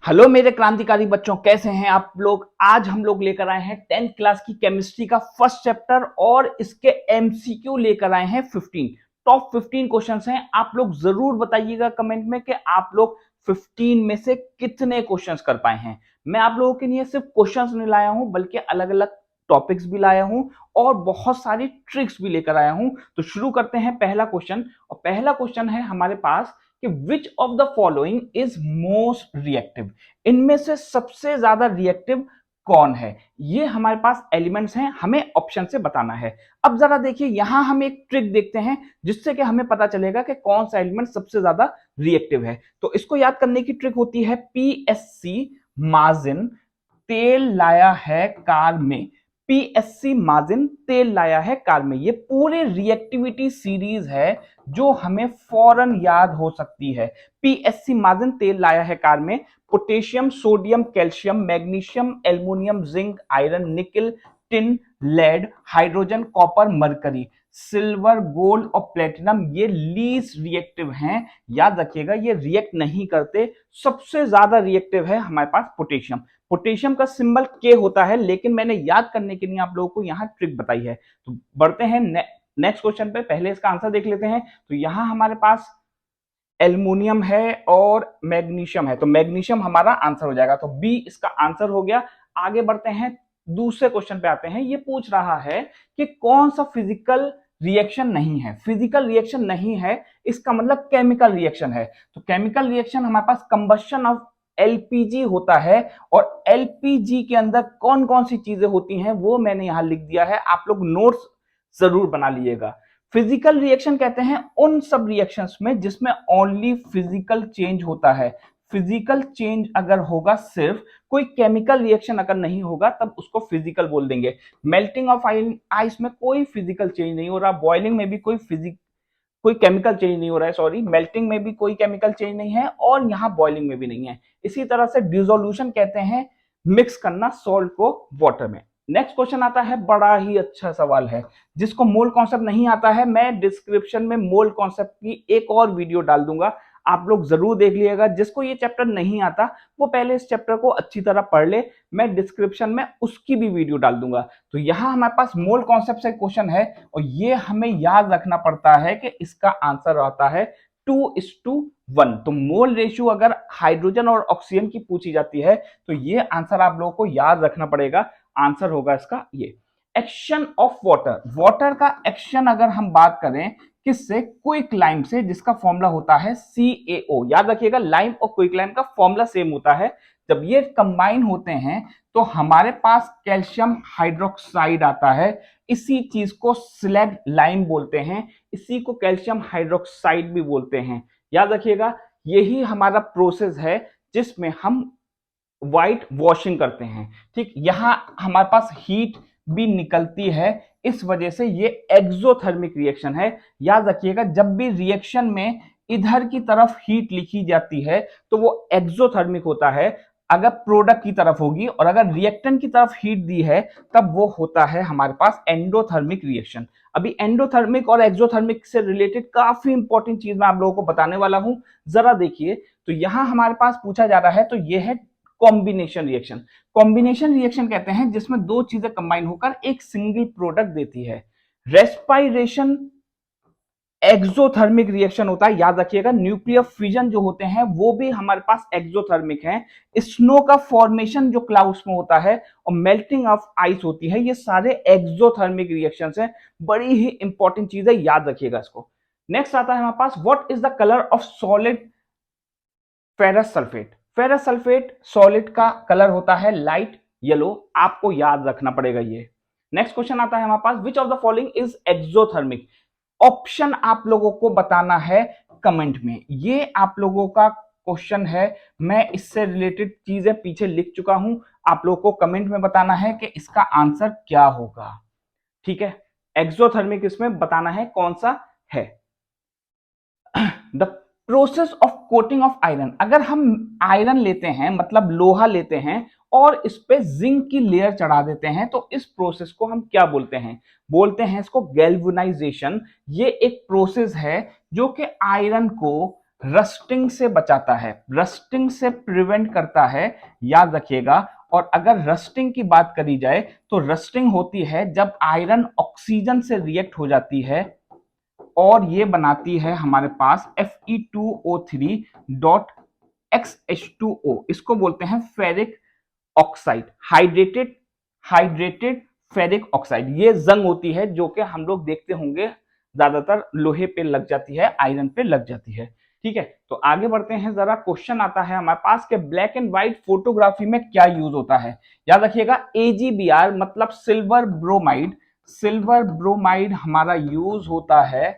Hello मेरे क्रांतिकारी बच्चों, कैसे हैं आप लोग। आज हम लोग लेकर आए हैं 10th क्लास की केमिस्ट्री का फर्स्ट चैप्टर और इसके एमसीक्यू लेकर आए हैं 15। टॉप 15 क्वेश्चंस हैं। आप लोग जरूर बताइएगा कमेंट में कि आप लोग 15 में से कितने क्वेश्चंस कर पाए हैं। मैं आप लोगों के लिए सिर्फ क्वेश्चंस नहीं लाया हूं बल्कि अलग अलग टॉपिक्स भी लाया हूं और बहुत सारी ट्रिक्स भी लेकर आया हूं। तो शुरू करते हैं पहला क्वेश्चन। और पहला क्वेश्चन है हमारे पास कि विच of the following is most reactive. इनमें से सबसे ज्यादा रिएक्टिव कौन है। ये हमारे पास एलिमेंट्स हैं, हमें ऑप्शन से बताना है। अब जरा देखिए, यहां हम एक ट्रिक देखते हैं जिससे कि हमें पता चलेगा कि कौन सा एलिमेंट सबसे ज्यादा रिएक्टिव है। तो इसको याद करने की ट्रिक होती है पीएससी मार्जिन तेल लाया है कार में। पीएससी मार्जिन तेल लाया है कार में, ये पूरे रिएक्टिविटी सीरीज है जो हमें फौरन याद हो सकती है। पीएससी मार्जिन तेल लाया है कार में। Potassium, sodium, calcium, magnesium, aluminium, zinc, iron, nickel, tin, lead, hydrogen, copper, mercury, silver, gold और प्लेटिनम ये लीस्ट रिएक्टिव हैं। याद रखिएगा, ये रिएक्ट नहीं करते। सबसे ज्यादा रिएक्टिव है हमारे पास पोटेशियम। पोटेशियम का सिंबल के होता है, लेकिन मैंने याद करने के लिए आप लोगों को यहां ट्रिक बताई है। तो बढ़ते हैं नेक्स्ट क्वेश्चन पे। पहले इसका आंसर देख लेते हैं। तो यहां हमारे पास एल्युमिनियम है और मैग्नीशियम है, तो मैग्नीशियम हमारा आंसर हो जाएगा। तो बी इसका आंसर हो गया। आगे बढ़ते हैं, दूसरे क्वेश्चन पे आते हैं। ये पूछ रहा है कि कौन सा फिजिकल रिएक्शन नहीं है। फिजिकल रिएक्शन नहीं है इसका मतलब केमिकल रिएक्शन है। तो केमिकल रिएक्शन हमारे पास कंबशन ऑफ एलपीजी होता है। और एलपीजी के अंदर कौन कौन सी चीजें होती हैं वो मैंने यहां लिख दिया है, आप लोग नोट्स जरूर बना लीजिएगा। फिजिकल रिएक्शन कहते हैं उन सब रिएक्शंस में जिसमें ओनली फिजिकल चेंज होता है। फिजिकल चेंज अगर होगा, सिर्फ कोई केमिकल रिएक्शन अगर नहीं होगा तब उसको फिजिकल बोल देंगे। मेल्टिंग ऑफ आइस में कोई फिजिकल चेंज नहीं हो रहा, बॉइलिंग में भी कोई केमिकल चेंज नहीं हो रहा है, सॉरी, मेल्टिंग में भी कोई केमिकल चेंज नहीं है और यहाँ बॉइलिंग में भी नहीं है। इसी तरह से डिसोल्यूशन कहते हैं मिक्स करना सॉल्ट को वाटर में। नेक्स्ट क्वेश्चन आता है, बड़ा ही अच्छा सवाल है। जिसको मोल कॉन्सेप्ट नहीं आता है, मैं डिस्क्रिप्शन में मोल कॉन्सेप्ट की एक और वीडियो डाल दूंगा, आप लोग जरूर देख लीजिएगा। जिसको ये चैप्टर नहीं आता वो पहले इस चैप्टर को अच्छी तरह पढ़ ले, मैं डिस्क्रिप्शन में उसकी भी वीडियो डाल दूंगा। तो यहाँ हमारे पास मोल कॉन्सेप्ट से क्वेश्चन है और ये हमें याद रखना पड़ता है कि इसका आंसर आता है 2:1। तो मोल रेशियो अगर हाइड्रोजन और ऑक्सीजन की पूछी जाती है तो ये आंसर आप लोगों को याद रखना पड़ेगा। आंसर होगा इसका ये। एक्शन ऑफ वाटर, वाटर का एक्शन अगर हम बात करें किससे, क्विक लाइम से, जिसका फॉर्मूला होता है CaO। याद रखिएगा, लाइम और क्विक लाइम का फॉर्मूला सेम होता है। जब ये कंबाइन होते हैं तो हमारे पास कैल्शियम हाइड्रोक्साइड आता है। इसी चीज को स्लैग लाइम बोलते हैं, इसी को कैल्शियम हाइड्रोक्साइड भी बोलते हैं। याद रखिएगा, यही हमारा प्रोसेस है जिसमें हम व्हाइट वॉशिंग करते हैं। ठीक, यहां हमारे पास हीट भी निकलती है, इस वजह से ये एक्सोथर्मिक रिएक्शन है। याद रखिएगा, जब भी रिएक्शन में इधर की तरफ हीट लिखी जाती है तो वो एक्सोथर्मिक होता है अगर प्रोडक्ट की तरफ होगी, और अगर रिएक्टेंट की तरफ हीट दी है तब वो होता है हमारे पास एंडोथर्मिक रिएक्शन। अभी एंडोथर्मिक और एक्सोथर्मिक से रिलेटेड काफी इंपॉर्टेंट चीज मैं आप लोगों को बताने वाला हूं, जरा देखिए। तो यहां हमारे पास पूछा जा रहा है, तो ये है कॉम्बिनेशन रिएक्शन। कॉम्बिनेशन रिएक्शन कहते हैं जिसमें दो चीजें कंबाइन होकर एक सिंगल प्रोडक्ट देती है। रेस्पाइरेशन एक्सोथर्मिक रिएक्शन होता है। याद रखिएगा, न्यूक्लियर फिजन जो होते हैं वो भी हमारे पास एक्सोथर्मिक है। स्नो का फॉर्मेशन जो क्लाउड्स में होता है और मेल्टिंग ऑफ आइस होती है, ये सारे एक्सोथर्मिक रिएक्शंस हैं। बड़ी ही इंपॉर्टेंट चीज है, याद रखिएगा इसको। नेक्स्ट आता है हमारे पास, what is the colour of solid ferrous sulphate. Ferrous sulphate solid का कलर होता है लाइट येलो, आपको याद रखना पड़ेगा ये। नेक्स्ट क्वेश्चन आता है हमारे पास, which of the following is exothermic. Option आप लोगों को बताना है कमेंट में, ये आप लोगों का क्वेश्चन है। मैं इससे रिलेटेड चीजें पीछे लिख चुका हूं, आप लोगों को कमेंट में बताना है कि इसका आंसर क्या होगा। ठीक है, एक्सोथर्मिक इसमें बताना है कौन सा है। The process of coating of iron, अगर हम आयरन लेते हैं मतलब लोहा लेते हैं और इस पे जिंक की लेयर चढ़ा देते हैं तो इस प्रोसेस को हम क्या बोलते हैं, इसको गैल्वेनाइजेशन। ये एक प्रोसेस है जो कि आयरन को रस्टिंग से बचाता है, रस्टिंग से प्रिवेंट करता है, याद रखिएगा। और अगर रस्टिंग की बात करी जाए तो रस्टिंग होती है जब आयरन ऑक्सीजन से रिएक्ट हो जाती है और ये बनाती है हमारे पास Fe2O3 डॉट XH2O, इसको बोलते हैं ferric oxide, hydrated hydrated ferric oxide. ये जंग होती है जो कि हम लोग देखते होंगे ज्यादातर लोहे पे लग जाती है, आयरन पे लग जाती है। ठीक है, तो आगे बढ़ते हैं। जरा क्वेश्चन आता है हमारे पास के ब्लैक एंड व्हाइट फोटोग्राफी में क्या यूज होता है। याद रखिएगा AgBr मतलब सिल्वर ब्रोमाइड, सिल्वर ब्रोमाइड हमारा यूज होता है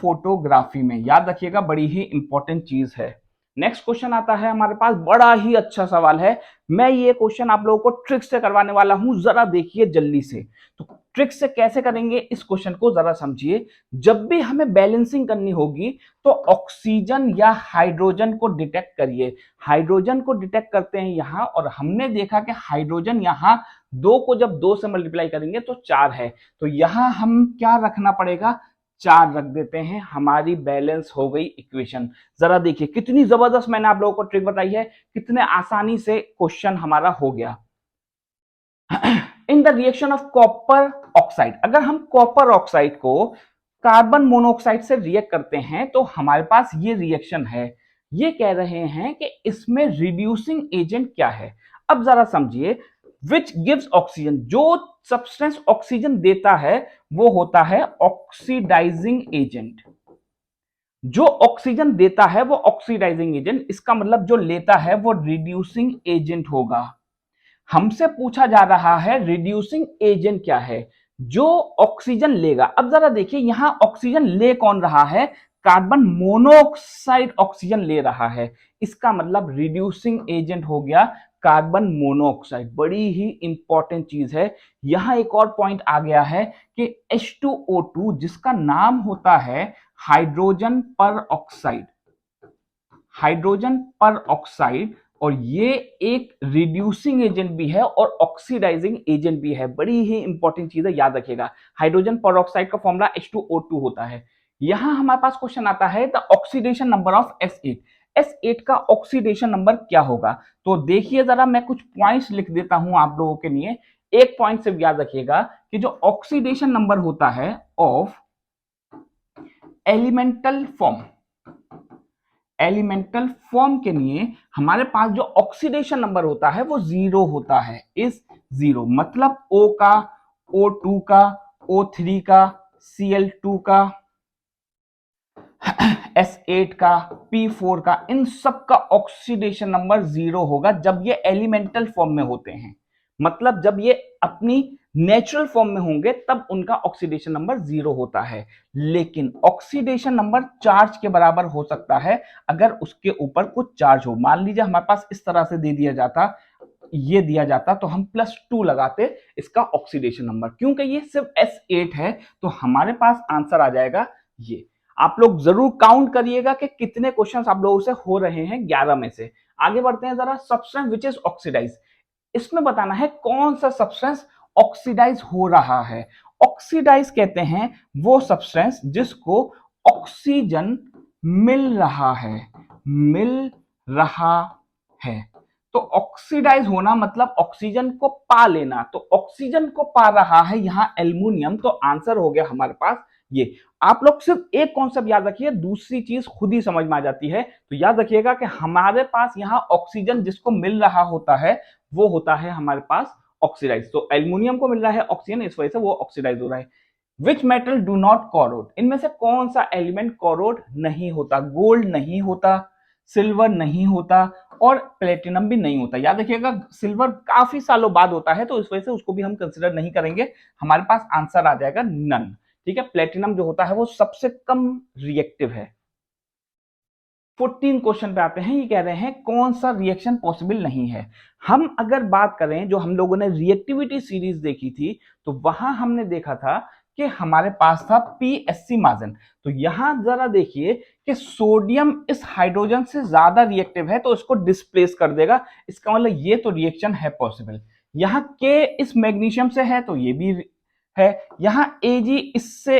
फोटोग्राफी में, याद रखिएगा, बड़ी ही इंपॉर्टेंट चीज है। नेक्स्ट क्वेश्चन आता है हमारे पास, बड़ा ही अच्छा सवाल है। मैं ये क्वेश्चन आप लोगों को ट्रिक से करवाने वाला हूं, जरा देखिए जल्दी से। तो ट्रिक से कैसे करेंगे इस क्वेश्चन को जरा समझिए। जब भी हमें बैलेंसिंग करनी होगी तो ऑक्सीजन या हाइड्रोजन को डिटेक्ट करिए। हाइड्रोजन को डिटेक्ट करते हैं यहां, और हमने देखा कि हाइड्रोजन यहां 2 को जब 2 से मल्टीप्लाई करेंगे तो 4 है, तो यहां हम क्या रखना पड़ेगा, 4 रख देते हैं। हमारी बैलेंस हो गई इक्वेशन। जरा देखिए कितनी जबरदस्त मैंने आप लोगों को ट्रिक बताई है, कितने आसानी से क्वेश्चन हमारा हो गया। In the reaction of copper oxide, अगर हम कॉपर ऑक्साइड को कार्बन मोनोऑक्साइड से रिएक्ट करते हैं तो हमारे पास ये रिएक्शन है। ये कह रहे हैं कि इसमें रिड्यूसिंग एजेंट क्या है। अब जरा समझिए, विच गिव्स ऑक्सीजन, जो सब्सटेंस ऑक्सीजन देता है वो होता है ऑक्सीडाइजिंग एजेंट। जो ऑक्सीजन देता है वो ऑक्सीडाइजिंग एजेंट, इसका मतलब जो लेता है वो रिड्यूसिंग एजेंट होगा। हमसे पूछा जा रहा है रिड्यूसिंग एजेंट क्या है, जो ऑक्सीजन लेगा। अब जरा देखिए यहां ऑक्सीजन ले कौन रहा है, कार्बन मोनोऑक्साइड ऑक्सीजन ले रहा है, इसका मतलब रिड्यूसिंग एजेंट हो गया कार्बन मोनोऑक्साइड। बड़ी ही इंपॉर्टेंट चीज है। यहां एक और पॉइंट आ गया है कि H2O2 जिसका नाम होता है हाइड्रोजन पर ऑक्साइड, हाइड्रोजन पर ऑक्साइड, और ये एक रिड्यूसिंग एजेंट भी है और ऑक्सीडाइजिंग एजेंट भी है। बड़ी ही इंपॉर्टेंट चीज है, याद रखिएगा। हाइड्रोजन पर ऑक्साइड का फॉर्मूला H2O2 होता है। यहां हमारे पास क्वेश्चन आता है the oxidation number of S8, S8 का ऑक्सीडेशन नंबर क्या होगा। तो देखिए जरा, मैं कुछ पॉइंट्स लिख देता हूं आप लोगों के लिए। एक पॉइंट से याद रखिएगा कि जो ऑक्सीडेशन नंबर होता है of elemental form, elemental form के लिए हमारे पास जो ऑक्सीडेशन नंबर होता है वो 0 होता है, इस 0 मतलब O का, O2 का, O3 का, Cl2 का, S8 का, P4 का, इन सब का ऑक्सीडेशन नंबर 0 होगा जब ये एलिमेंटल फॉर्म में होते हैं। मतलब जब ये अपनी नेचुरल फॉर्म में होंगे तब उनका ऑक्सीडेशन नंबर 0 होता है। लेकिन ऑक्सीडेशन नंबर चार्ज के बराबर हो सकता है अगर उसके ऊपर कुछ चार्ज हो। मान लीजिए हमारे पास इस तरह से दे दिया जाता, ये दिया जाता, तो हम +2 लगाते इसका ऑक्सीडेशन नंबर। क्योंकि ये सिर्फ S8 है तो हमारे पास आंसर आ जाएगा ये। आप लोग जरूर काउंट करिएगा कि कितने क्वेश्चंस आप लोगों से हो रहे हैं, 11 में से। आगे बढ़ते हैं जरा। सब्सटेंस विच इज ऑक्सीडाइज, इसमें बताना है कौन सा सब्सटेंस ऑक्सीडाइज हो रहा है। ऑक्सीडाइज कहते हैं वो सब्सटेंस जिसको ऑक्सीजन मिल रहा है, मिल रहा है। तो ऑक्सीडाइज होना मतलब ऑक्सीजन को पा लेना, तो ऑक्सीजन को पा रहा है यहां एल्युमिनियम, तो आंसर हो गया हमारे पास ये। आप लोग सिर्फ एक कॉन्सेप्ट याद रखिए, दूसरी चीज खुद ही समझ में आ जाती है। तो याद रखिएगा कि हमारे पास यहां ऑक्सीजन जिसको मिल रहा होता है वो होता है हमारे पास ऑक्सीडाइज। तो एल्युमिनियम को मिल रहा है ऑक्सीजन, इस वजह से वो ऑक्सीडाइज हो रहा है। Which metal do not corrode, इनमें से कौन सा एलिमेंट कोरोड नहीं होता। गोल्ड नहीं होता, सिल्वर नहीं होता, और प्लेटिनम भी नहीं होता। याद रखिएगा सिल्वर काफी सालों बाद होता है तो इस वजह से उसको भी हम कंसिडर नहीं करेंगे। हमारे पास आंसर आ जाएगा नन। ठीक है, प्लेटिनम जो होता है वो सबसे कम रिएक्टिव है। 14 क्वेश्चन पे आते हैं। ये कह रहे हैं कौन सा रिएक्शन पॉसिबल नहीं है। हम अगर बात करें, जो हम लोगों ने रिएक्टिविटी सीरीज देखी थी तो वहां हमने देखा था कि हमारे पास था PSC मार्जिन। तो यहां जरा देखिए कि सोडियम इस हाइड्रोजन से ज्यादा रिएक्टिव है तो इसको डिस्प्लेस कर देगा, इसका मतलब ये तो रिएक्शन है पॉसिबल। यहाँ K इस मैग्नीशियम से है तो ये भी है। यहाँ Ag इससे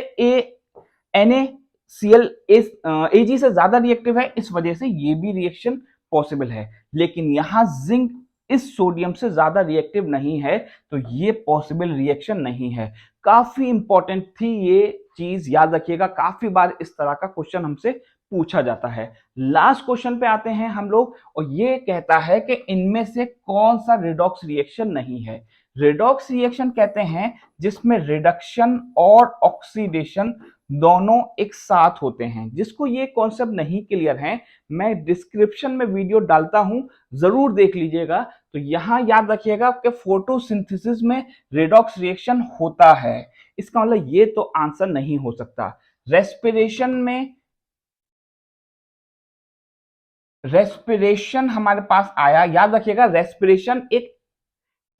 Na Cl Ag से ज्यादा रिएक्टिव है, इस वजह से ये भी रिएक्शन पॉसिबल है। लेकिन यहां जिंक इस सोडियम से ज्यादा रिएक्टिव नहीं है, तो ये पॉसिबल रिएक्शन नहीं है। काफी इंपॉर्टेंट थी ये चीज, याद रखिएगा, काफी बार इस तरह का क्वेश्चन हमसे पूछा जाता है। लास्ट क्वेश्चन पे आते हैं हम लोग, और ये कहता है कि इनमें से कौन सा रिडॉक्स रिएक्शन नहीं है। रिडॉक्स रिएक्शन कहते हैं जिसमें रिडक्शन और ऑक्सीडेशन दोनों एक साथ होते हैं। जिसको ये कॉन्सेप्ट नहीं क्लियर है, मैं डिस्क्रिप्शन में वीडियो डालता हूं, जरूर देख लीजिएगा। तो यहां याद रखिएगा कि फोटोसिंथेसिस में रिडॉक्स रिएक्शन होता है, इसका मतलब ये तो आंसर नहीं हो सकता। रेस्पिरेशन हमारे पास आया, याद रखिएगा रेस्पिरेशन एक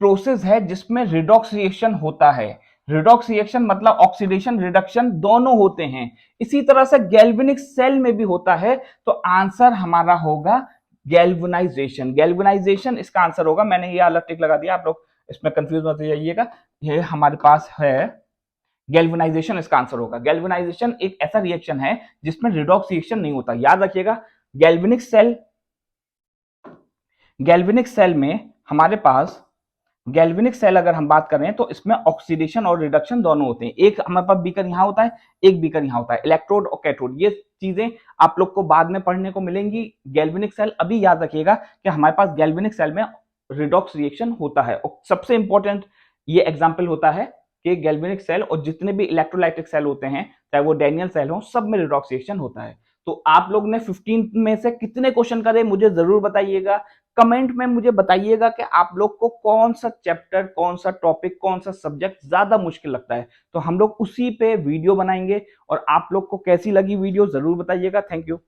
प्रोसेस है जिसमें रिडॉक्स रिएक्शन होता है। रिडॉक्स रिएक्शन मतलब ऑक्सीडेशन रिडक्शन दोनों होते हैं। इसी तरह से गैल्वेनिक सेल में भी होता है, तो आंसर हमारा होगा गैल्वेनाइजेशन। गैल्वेनाइजेशन इसका आंसर होगा। मैंने ये अलग टिक लगा दिया, आप लोग इसमें कंफ्यूज मत जाइएगा। ये हमारे पास है गैल्वेनाइजेशन, इसका आंसर होगा। गैल्वेनाइजेशन एक ऐसा रिएक्शन है जिसमें रिडॉक्स रिएक्शन नहीं होता। याद रखिएगा गैल्वेनिक सेल में हमारे पास गैल्वेनिक सेल अगर हम बात कर रहे हैं तो इसमें ऑक्सीडेशन और रिडक्शन दोनों होते हैं। एक हमारे पास बीकर यहां होता है, एक बीकर यहां होता है, इलेक्ट्रोड और कैथोड। ये चीजें आप लोग को बाद में पढ़ने को मिलेंगी। गैल्वेनिक सेल अभी याद रखिएगा कि हमारे पास गैल्वेनिक सेल में रिडॉक्स रिएक्शन होता है। और सबसे इंपॉर्टेंट ये एग्जाम्पल होता है कि गैल्वेनिक सेल और जितने भी इलेक्ट्रोलाइटिक सेल होते हैं, चाहे वो डैनियल सेल हो, सब में रिडॉक्स रिएक्शन होता है। तो आप लोग ने 15 में से कितने क्वेश्चन करे मुझे जरूर बताइएगा। कमेंट में मुझे बताइएगा कि आप लोग को कौन सा चैप्टर, कौन सा टॉपिक, कौन सा सब्जेक्ट ज्यादा मुश्किल लगता है, तो हम लोग उसी पे वीडियो बनाएंगे। और आप लोग को कैसी लगी वीडियो जरूर बताइएगा। Thank you.